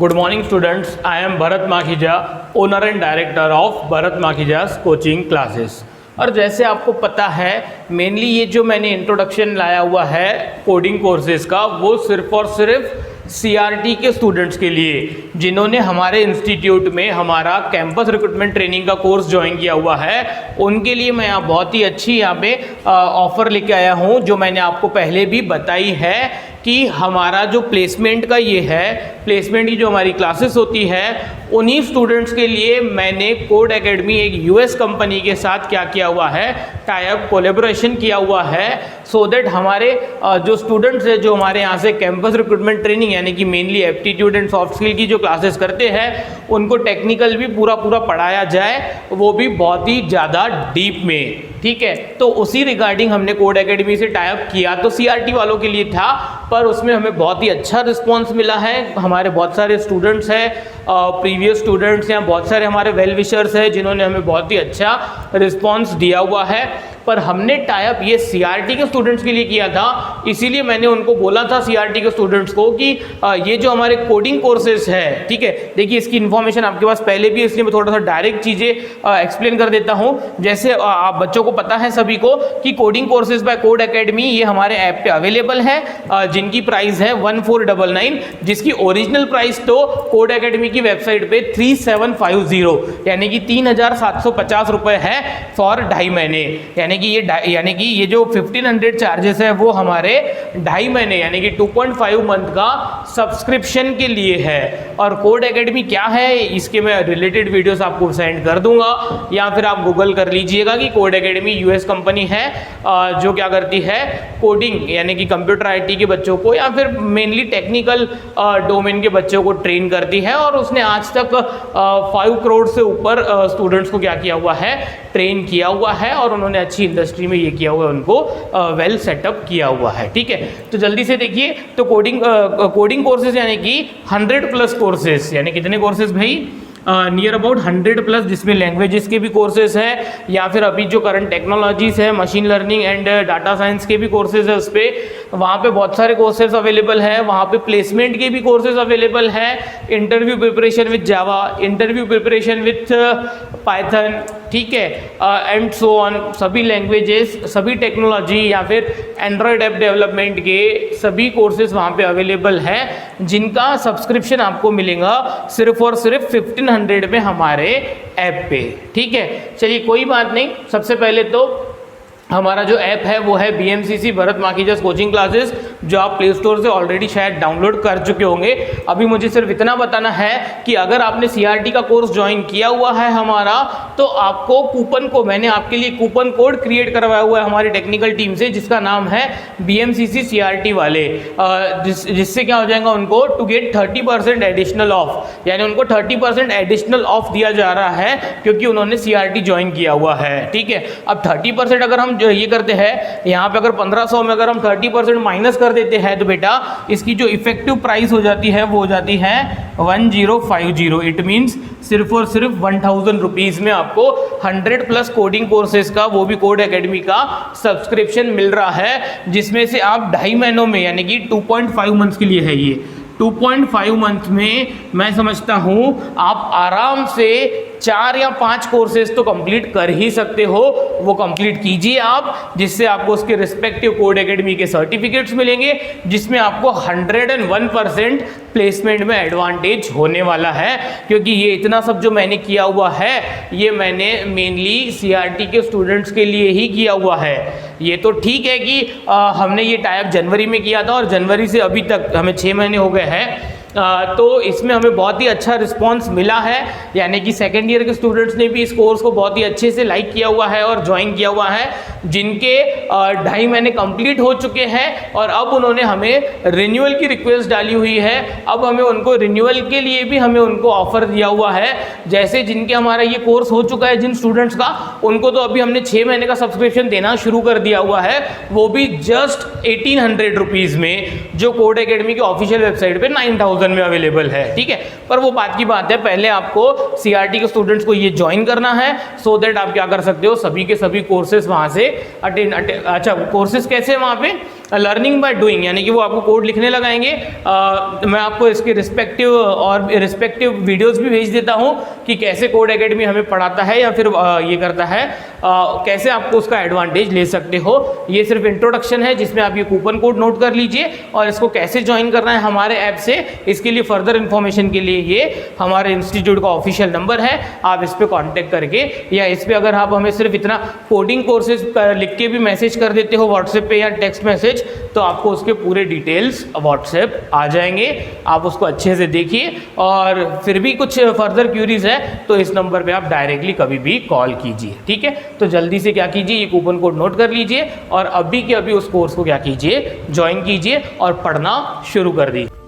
Good morning students, I am Bharat Makhija, owner and director of Bharat Makhija's coaching classes। और जैसे आपको पता है मेनली ये जो मैंने इंट्रोडक्शन लाया हुआ है कोडिंग कोर्सेज़ का वो सिर्फ और सिर्फ CRT के स्टूडेंट्स के लिए जिन्होंने हमारे इंस्टीट्यूट में हमारा कैंपस रिक्रूटमेंट ट्रेनिंग का कोर्स ज्वाइन किया हुआ है उनके लिए मैं यहाँ बहुत ही अच्छी यहाँ पे ऑफ़र लेके आया हूँ जो मैंने आपको पहले भी बताई है कि हमारा जो प्लेसमेंट का ये है प्लेसमेंट की जो हमारी क्लासेस होती है उन्हीं स्टूडेंट्स के लिए मैंने कोड एकेडमी एक US कंपनी के साथ क्या किया हुआ है टाई अप कोलेबोरेशन किया हुआ है सो दैट हमारे जो स्टूडेंट्स हैं जो हमारे यहाँ से कैंपस रिक्रूटमेंट ट्रेनिंग यानी कि mainly aptitude and soft skill की जो क्लासेस करते हैं उनको टेक्निकल भी पूरा पढ़ाया जाए वो भी बहुत ही ज़्यादा डीप में। ठीक है, तो उसी रिगार्डिंग हमने कोड एकेडमी से टाई अप किया तो CRT वालों के लिए था पर उसमें हमें बहुत ही अच्छा रिस्पॉन्स मिला है। हमारे बहुत सारे स्टूडेंट्स हैं प्रीवियस स्टूडेंट्स हैं, बहुत सारे हमारे वेल विशर्स हैं जिन्होंने हमें बहुत ही अच्छा रिस्पॉन्स दिया हुआ है। पर हमने टाई अप ये CRT के स्टूडेंट्स के लिए किया था इसीलिए मैंने उनको बोला था CRT के स्टूडेंट्स को कि ये जो हमारे कोडिंग कोर्सेज है ठीक है, देखिए इसकी इन्फॉर्मेशन आपके पास पहले भी इसलिए मैं थोड़ा सा डायरेक्ट चीज़ें एक्सप्लेन कर देता हूँ। जैसे आप बच्चों को पता है सभी को कि coding courses bye code academy ये हमारे ऐप पे अवेलेबल है जिनकी प्राइस है 1499 जिसकी ओरिजिनल प्राइस तो कोड एकेडमी की वेबसाइट पे 3750 यानी कि 3750 रुपये है फॉर 2.5 महीने। यानी कि ये जो 1500 चार्जेस है वो हमारे 2.5 महीने यानी कि 2.5 मंथ का सब्सक्रिप्शन के लिए है। और कोड एकेडमी क्या है इसके मैं रिलेटेड वीडियोस आपको सेंड कर दूंगा या फिर आप गूगल कर लीजिएगा कि कोड एकेडमी US कंपनी है जो क्या करती है कोडिंग यानी कि कंप्यूटर IT के बच्चों को या फिर मेनली टेक्निकल डोमेन के बच्चों को ट्रेन करती है और उसने आज तक 5 करोड़ से ऊपर स्टूडेंट्स को क्या किया हुआ है ट्रेन किया हुआ है और उन्होंने अच्छी इंडस्ट्री में ये किया हुआ है उनको वेल सेटअप किया हुआ है। ठीक है, तो जल्दी से देखिए तो कोडिंग कोर्सेज यानी कि 100+ कोर्सेज यानी कितने कोर्सेज भाई नियर अबाउट 100+ जिसमें लैंग्वेजेस के भी कोर्सेज हैं या फिर अभी जो करंट टेक्नोलॉजीज है machine learning and data science के भी कोर्सेज है उस पर वहाँ पे बहुत सारे कोर्सेज अवेलेबल है। वहाँ पे प्लेसमेंट के भी कोर्सेज अवेलेबल है, interview preparation with Java, interview preparation with Python, ठीक है, एंड सो ऑन। सभी लैंग्वेजेस सभी टेक्नोलॉजी या फिर एंड्रॉयड ऐप डेवलपमेंट के सभी कोर्सेज वहाँ पे अवेलेबल है जिनका सब्सक्रिप्शन आपको मिलेगा सिर्फ और सिर्फ 1500 में हमारे ऐप पे। ठीक है, चलिए कोई बात नहीं। सबसे पहले तो हमारा जो ऐप है वो है BMCC भरत माखीजास कोचिंग क्लासेस जो आप प्ले स्टोर से ऑलरेडी शायद डाउनलोड कर चुके होंगे। अभी मुझे सिर्फ इतना बताना है कि अगर आपने CRT का कोर्स ज्वाइन किया हुआ है हमारा तो आपको कूपन को मैंने आपके लिए कूपन कोड क्रिएट करवाया हुआ है हमारी टेक्निकल टीम से जिसका नाम है BMCC CRT वाले जिससे क्या हो जाएगा उनको टू गेट 30% एडिशनल ऑफ यानी उनको 30% एडिशनल ऑफ दिया जा रहा है क्योंकि उन्होंने CRT ज्वाइन किया हुआ है। ठीक है, अब 30% अगर हम जो ये करते हैं यहाँ पे अगर 1500 में अगर हम 30% माइनस कर देते हैं तो बेटा इसकी जो इफेक्टिव प्राइस हो जाती है वो हो जाती है 1050। इट मीन्स सिर्फ और सिर्फ 1000 रुपीज़ में आपको 100+ कोडिंग कोर्सेज का वो भी कोड एकेडमी का सब्सक्रिप्शन मिल रहा है जिसमें से आप 2.5 महीनों में यानी कि 2.5 मंथ्स के लिए है ये 2.5 मंथ में मैं समझता हूँ आप आराम से 4 या 5 कोर्सेज तो कंप्लीट कर ही सकते हो। वो कंप्लीट कीजिए आप जिससे आपको उसके रिस्पेक्टिव कोड एकेडमी के सर्टिफिकेट्स मिलेंगे जिसमें आपको 101% प्लेसमेंट में एडवांटेज होने वाला है क्योंकि ये इतना सब जो मैंने किया हुआ है ये मैंने मेनली CRT के स्टूडेंट्स के लिए ही किया हुआ है। ये तो ठीक है कि हमने ये टाई अप जनवरी में किया था और जनवरी से अभी तक हमें 6 महीने हो गए हैं तो इसमें हमें बहुत ही अच्छा रिस्पांस मिला है यानी कि सेकेंड ईयर के स्टूडेंट्स ने भी इस कोर्स को बहुत ही अच्छे से लाइक किया हुआ है और ज्वाइन किया हुआ है जिनके 2.5 महीने कंप्लीट हो चुके हैं और अब उन्होंने हमें रिन्यूअल की रिक्वेस्ट डाली हुई है। अब हमें उनको रिन्यूअल के लिए भी हमें उनको ऑफर दिया हुआ है। जैसे जिनके हमारा ये कोर्स हो चुका है जिन स्टूडेंट्स का उनको तो अभी हमने 6 महीने का सब्सक्रिप्शन देना शुरू कर दिया हुआ है वो भी जस्ट 1800 रुपीज़ में जो कोड एकेडमी की ऑफिशियल वेबसाइट पर 9000 में अवेलेबल है। ठीक है, पर वो बात की बात है पहले आपको CRT के स्टूडेंट्स को ये ज्वाइन करना है सो दैट आप क्या कर सकते हो सभी के सभी कोर्सेज वहाँ से अटेंड। अच्छा, कोर्सेज कैसे वहाँ पे लर्निंग बाय डूइंग, यानी कि वो आपको कोड लिखने लगाएंगे। मैं आपको इसके रिस्पेक्टिव वीडियोस भी भेज देता हूँ कि कैसे कोड एकेडमी हमें पढ़ाता है या फिर ये करता है, कैसे आपको उसका एडवांटेज ले सकते हो। ये सिर्फ इंट्रोडक्शन है जिसमें आप ये कूपन कोड नोट कर लीजिए, और इसको कैसे ज्वाइन करना है हमारे ऐप से, इसके लिए फर्दर इन्फॉर्मेशन के लिए ये हमारे इंस्टीट्यूट का ऑफिशियल नंबर है, आप इस पर कॉन्टैक्ट करके, या इस पर अगर आप हमें सिर्फ इतना कोडिंग कोर्सेज लिख के भी मैसेज कर देते हो व्हाट्सएप पे या टेक्स्ट मैसेज, तो आपको उसके पूरे डिटेल्स व्हाट्सएप आ जाएंगे। आप उसको अच्छे से देखिए, और फिर भी कुछ फर्दर क्यूरीज है तो इस नंबर पे आप डायरेक्टली कभी भी कॉल कीजिए, ठीक है। तो जल्दी से क्या कीजिए, ये कूपन कोड नोट कर लीजिए और अभी के अभी उस कोर्स को क्या कीजिए, ज्वाइन कीजिए और पढ़ना शुरू कर दीजिए।